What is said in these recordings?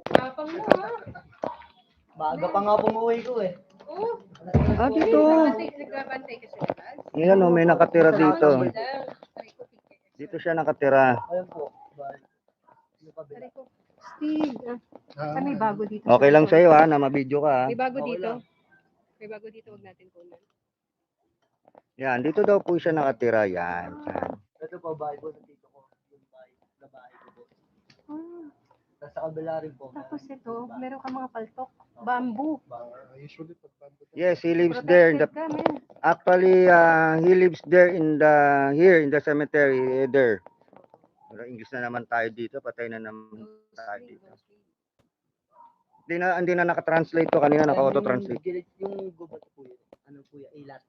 Tapang mo, ha? Maaga pa nga pumuwi ko eh. Oo. Dito. Nagbabantay ka sa labas. Yan o, may nakatira dito. Tapang mo lang. Aray ko, Dito siya nakatira. Ayun po. Yung kabila. Aray ko. Steve, may bago dito. Okay lang sa'yo ha, na mabidyo ka ha. May bago Okay dito. lang. May bago dito, huwag natin kunan. Yan, dito daw po siya nakatira. Yan. Ito po, bahay po sa tito ko. Yung bahay na bahay ko po. Ah, Sa kabila rin po. tapos ito, meron ka mga paltok. Bamboo. Usually pag bamboo. Yes, he lives there. In the, Protected ka, man. actually, he lives there in the, here in the cemetery, there. Pero English na naman tayo dito, patay na naman tayo dito. Hindi na nakatranslate to kanina, naka-auto-translate. Yung gubat po yun. Ano po yan? Ilat.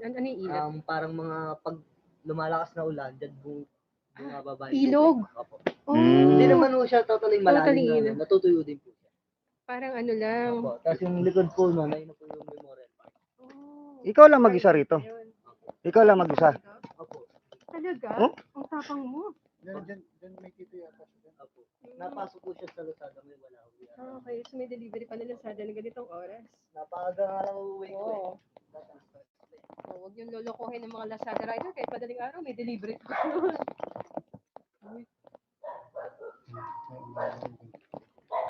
Ano yung ilat? Parang mga pag lumalakas na ulan, dyan bumababa. Ilog. Opo. Oh, Hindi naman po siya totally Totally malalim na. ilog. Natutuyo din po siya. parang ano lang. Opo. Tapos yung likod po nun, ayun na po yung memorial park. Oh, Ikaw lang mag-isa rito. ayun. Ikaw lang mag-isa. Opo. Talaga? Oh? Ang tapang mo. Diyan may kito yata siya. Opo. Napasok po siya sa Lazada, may wala ko. Okay, so may delivery pa na Lazada na ganitong oras. Napaaga nga lang uuwi ko eh. Oo. Oh, huwag yung lolokohin ng mga Lazada rider kahit madaling araw may delivery pa.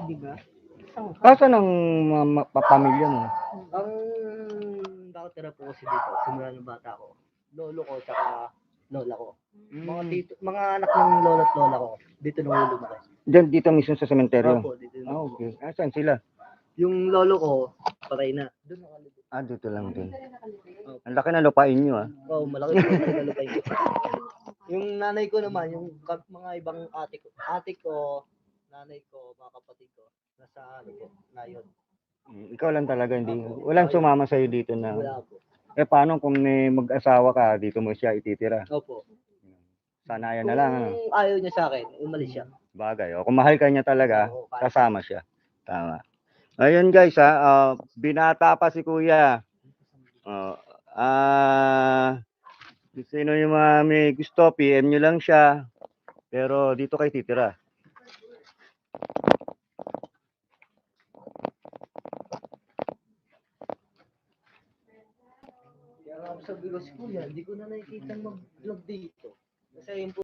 Di ba? Kasan ang pamilya mo? Ang nakatira po kasi dito, simula ng bata ko. Lolo ko tsaka lola ko. Mga anak ng lola at lola ko, dito nung lumaki. Diyan, dito mismo sa sementeryo? Opo, dito Ah, okay. Asan sila? Yung lolo ko, patay na. Doon nakalibot. Dito lang din. Ang laki na lupain nyo ah. Oo, malaki po yung nagalupay ko. Yung nanay ko naman, yung mga ibang ate ko, nanay ko, mga kapatid ko, nasa ano po, ngayon. Ikaw lang talaga, hindi. Walang sumama sa'yo dito na. Wala po. Paano kung may mag-asawa ka, dito mo siya ititira? Opo. Sanayan na lang. Ano? Kung ayaw niya sa akin, umalis siya. Bagay. Kung mahal ka niya talaga, Oo, kasama siya. Tama. Ayun guys ha, binata pa si kuya. Sino yung mga may gusto, PM nyo lang siya. Pero dito kayo titira. Kaya nga sabi ko, si kuya, hindi ko na nakikita mag-vlog dito. Kasi yung